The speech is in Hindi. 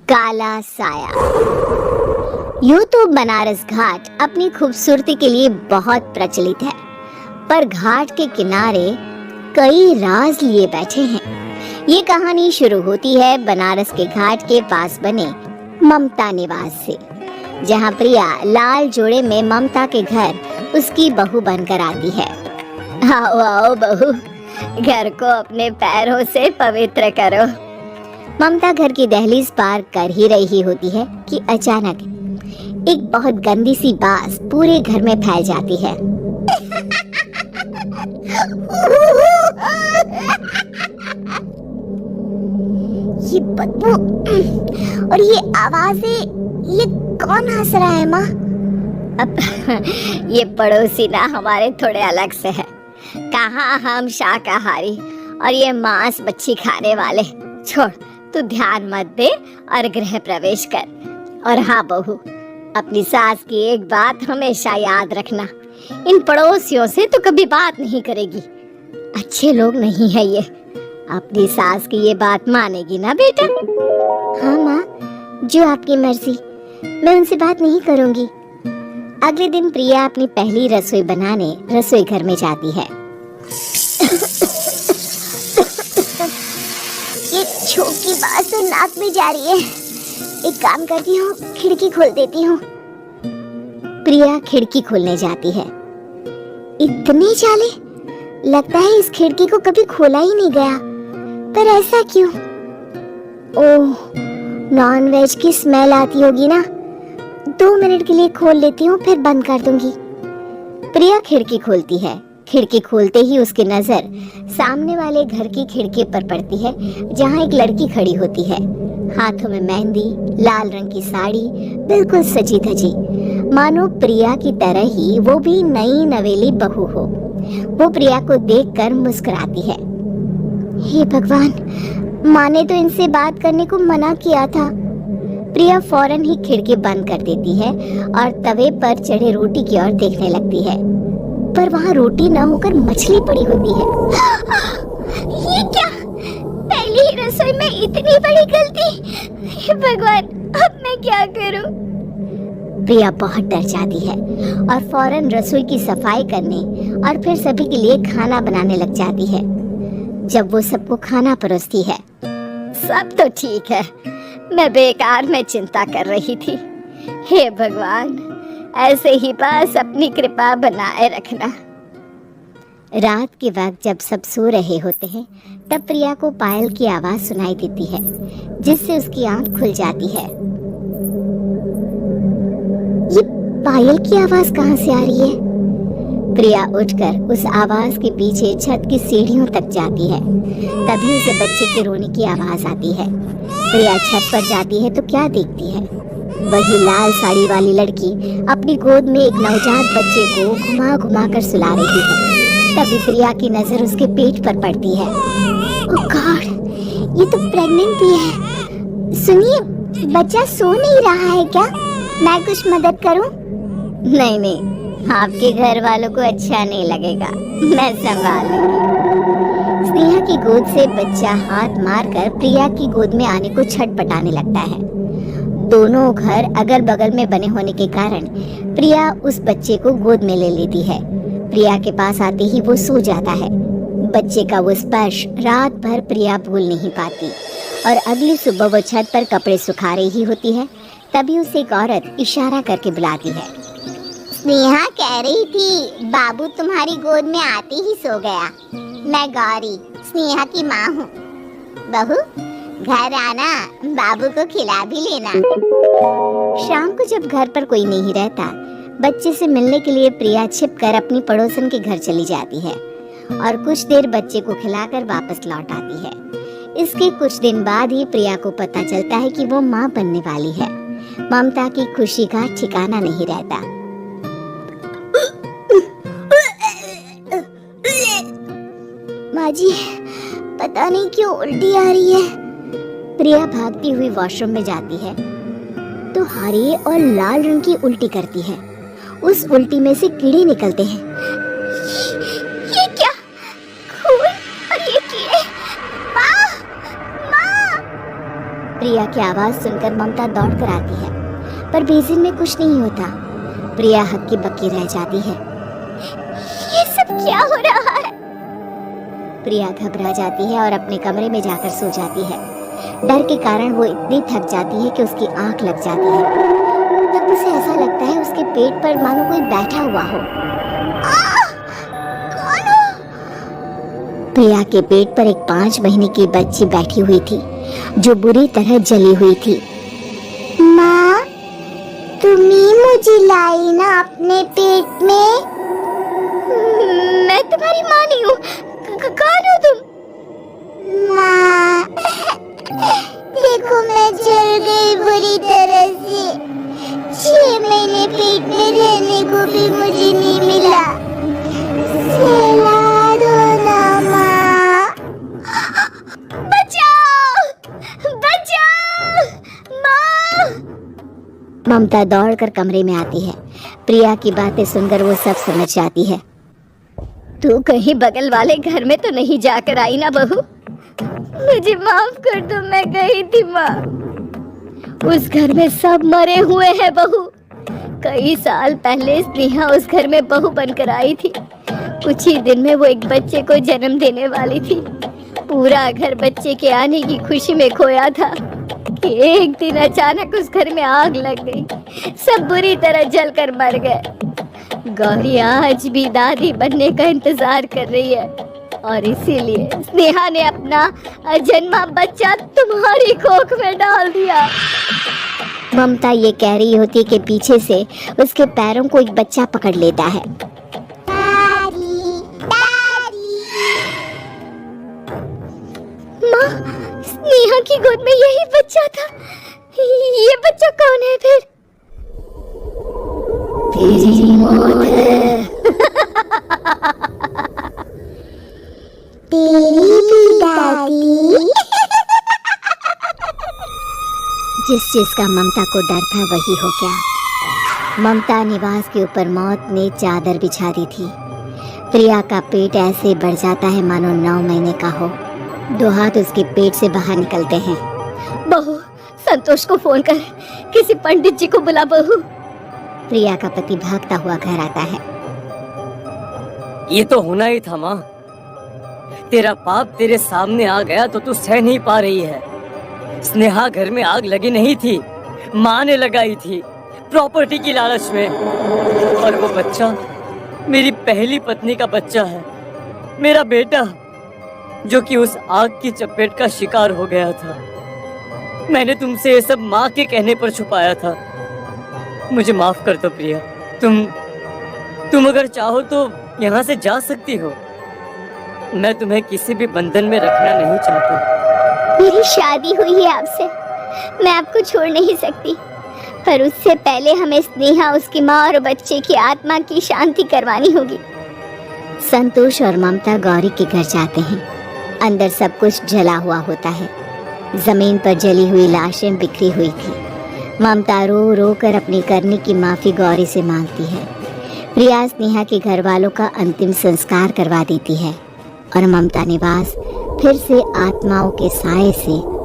काला साया। यूं तो बनारस घाट अपनी खूबसूरती के लिए बहुत प्रचलित है, पर घाट के किनारे कई राज लिए बैठे हैं। ये कहानी शुरू होती है बनारस के घाट के पास बने ममता निवास से, जहाँ प्रिया लाल जोड़े में ममता के घर उसकी बहू बनकर आती है। आओ आओ बहू, घर को अपने पैरों से पवित्र करो। ममता घर की दहलीज पार कर ही रही होती है कि अचानक एक बहुत गंदी सी बास पूरे घर में फैल जाती है। ये बदबू और ये आवाजें, ये कौन हंस रहा है माँ? अब ये पड़ोसी ना हमारे थोड़े अलग से है। कहाँ हम शाकाहारी और ये मांस मच्छी खाने वाले। छोड़, तू ध्यान मत दे और गृह प्रवेश कर। और हाँ बहू, अपनी सास की एक बात हमेशा याद रखना, इन पड़ोसियों से तो कभी बात नहीं करेगी। अच्छे लोग नहीं है ये। अपनी सास की ये बात मानेगी ना बेटा? हाँ माँ, जो आपकी मर्जी, मैं उनसे बात नहीं करूँगी। अगले दिन प्रिया अपनी पहली रसोई बनाने रसोई घर में जाती है। ये छूक की बात तो नाक में जा रही है। एक काम करती हूँ, खिड़की खोल देती हूँ। प्रिया खिड़की खोलने जाती है। इतने चाले, लगता है इस खिड़की को कभी खोला ही नहीं गया। पर ऐसा क्यों? ओह, नॉनवेज की स्मेल आती होगी ना। 2 मिनट के लिए खोल लेती हूँ, फिर बंद कर दूंगी। प्रिया खिड़की खोलती है। खिड़की खोलते ही उसकी नजर सामने वाले घर की खिड़की पर पड़ती है, जहाँ एक लड़की खड़ी होती है। हाथों में मेहंदी, लाल रंग की साड़ी, बिल्कुल सजी धजी, मानो प्रिया की तरह ही वो भी नई नवेली बहू हो। वो प्रिया को देखकर मुस्कुराती है। हे भगवान, माँ ने तो इनसे बात करने को मना किया था। प्रिया फौरन ही खिड़की बंद कर देती है और तवे पर चढ़े रोटी की ओर देखने लगती है, पर वहाँ रोटी न होकर मछली पड़ी होती है। ये क्या? पहली ही रसोई में इतनी बड़ी गलती! हे भगवान, अब मैं क्या करूं? प्रिया बहुत डर जाती है और फौरन रसोई की सफाई करने और फिर सभी के लिए खाना बनाने लग जाती है। जब वो सबको खाना परोसती है, सब तो ठीक है, मैं बेकार में चिंता कर रही थी। हे भगवान, ऐसे ही बस अपनी कृपा बनाए रखना। रात के वक्त जब सब सो रहे होते हैं, तब प्रिया को पायल की आवाज सुनाई देती है, जिससे उसकी आंख खुल जाती है। ये पायल की आवाज कहाँ से आ रही है? प्रिया उठकर उस आवाज के पीछे छत की सीढ़ियों तक जाती है। तभी उसे बच्चे के रोने की आवाज आती है। प्रिया छत पर जाती है तो क्या देखती है? वही लाल साड़ी वाली लड़की अपनी गोद में एक नवजात बच्चे को घुमा घुमा कर सुला रही है। तभी प्रिया की नजर उसके पेट पर पड़ती है। ओह गॉड, ये तो प्रेग्नेंट भी है। सुनिए, बच्चा सो नहीं रहा है क्या? मैं कुछ मदद करूं? नहीं नहीं, आपके घर वालों को अच्छा नहीं लगेगा, मैं संभाल लूंगी। स्नेहा की गोद से बच्चा हाथ मारकर प्रिया की गोद में आने को छटपटाने लगता है। दोनों घर अगल बगल में बने होने के कारण प्रिया उस बच्चे को गोद में ले लेती है। प्रिया के पास आते ही वो सो जाता है। बच्चे का वो स्पर्श रात भर प्रिया भूल नहीं पाती और अगली सुबह वो छत पर कपड़े सुखा रही होती है। तभी उसे एक औरत इशारा करके बुलाती है। स्नेहा कह रही थी बाबू तुम्हारी गोद में आते ही सो गया। मैं गौरी, स्नेहा की माँ हूँ। बहू, घर आना, बाबू को खिला भी लेना। शाम को जब घर पर कोई नहीं रहता, बच्चे से मिलने के लिए प्रिया छिपकर अपनी पड़ोसन के घर चली जाती है और कुछ देर बच्चे को खिलाकर वापस लौट आती है। इसके कुछ दिन बाद ही प्रिया को पता चलता है कि वो माँ बनने वाली है। ममता की खुशी का ठिकाना नहीं रहता। माँ जी, पता नहीं क्यों उल्टी आ रही है। प्रिया भागती हुई वॉशरूम में जाती है तो हरे और लाल रंग की उल्टी करती है। उस उल्टी में से कीड़े निकलते हैं। ये क्या? खून और ये कीड़े! माँ! माँ! प्रिया की आवाज सुनकर ममता दौड़ कर आती है, पर बेसिन में कुछ नहीं होता। प्रिया हक्की बक्की रह जाती है। ये सब क्या हो रहा है? प्रिया घबरा जाती है और अपने कमरे में जाकर सो जाती है। डर के कारण वो इतनी थक जाती है कि उसकी आंख लग जाती है। तब उसे ऐसा लगता है उसके पेट पर मानो कोई बैठा हुआ हो। कौन हो? प्रिया के पेट पर एक 5 महीने की बच्ची बैठी हुई थी जो बुरी तरह जली हुई थी। माँ, तुम ही मुझे लाई ना अपने पेट में? मैं तुम्हारी माँ नहीं हूँ। कौन हो तुम? माँ, देखो मैं जल गई बुरी तरह से। 6 महीने पेट में रहने को भी मुझे नहीं मिला। सहला दो ना माँ। बचाओ! बचाओ! माँ! ममता दौड़कर कमरे में आती है। प्रिया की बातें सुनकर वो सब समझ जाती है। तू कहीं बगल वाले घर में तो नहीं जाकर आई ना बहू? मुझे माफ कर दो, मैं गई थी माँ। उस घर में सब मरे हुए हैं बहू। कई साल पहले स्नेहा उस घर में बहू बनकर आई थी। कुछ ही दिन में वो एक बच्चे को जन्म देने वाली थी। पूरा घर बच्चे के आने की खुशी में खोया था कि एक दिन अचानक उस घर में आग लग गई। सब बुरी तरह जलकर मर गए। गौरी आज भी दादी बनने का इंतजार कर रही है और इसीलिए स्नेहा ने अपना अजन्मा बच्चा तुम्हारी कोख में डाल दिया। ममता ये कह रही होती कि पीछे से उसके पैरों को एक बच्चा पकड़ लेता है। दादी, दादी। माँ, स्नेहा की गोद में यही बच्चा था। ये बच्चा कौन है फिर? तेरी मौत है। तेरी भी दादी। जिस चीज का ममता को डर था वही हो गया। ममता निवास के ऊपर मौत ने चादर बिछा दी थी। प्रिया का पेट ऐसे बढ़ जाता है मानो 9 महीने का हो। 2 हाथ उसके पेट से बाहर निकलते हैं। बहू, संतोष को फोन कर, किसी पंडित जी को बुला बहू। प्रिया का पति भागता हुआ घर आता है। ये तो होना ही था माँ। तेरा पाप तेरे सामने आ गया तो तू सह नहीं पा रही है। स्नेहा घर में आग लगी नहीं थी, माँ ने लगाई थी प्रॉपर्टी की लालच में। और वो बच्चा मेरी पहली पत्नी का बच्चा है, मेरा बेटा, जो कि उस आग की चपेट का शिकार हो गया था। मैंने तुमसे ये सब माँ के कहने पर छुपाया था। मुझे माफ कर दो प्रिया। तुम अगर चाहो तो यहाँ से जा सकती हो। मैं तुम्हें किसी भी बंधन में रखना नहीं चाहता। मेरी शादी हुई है आपसे, मैं आपको छोड़ नहीं सकती, पर उससे पहले हमें स्नेहा, उसकी माँ और बच्चे की आत्मा की शांति करवानी होगी। संतोष और ममता गौरी के घर जाते हैं। अंदर सब कुछ जला हुआ होता है। जमीन पर जली हुई लाशें बिखरी हुई थी। ममता रो रो कर अपनी करने की माफी गौरी से मांगती है। प्रिया स्नेहा के घर वालों का अंतिम संस्कार करवा देती है और ममता निवास फिर से आत्माओं के साए से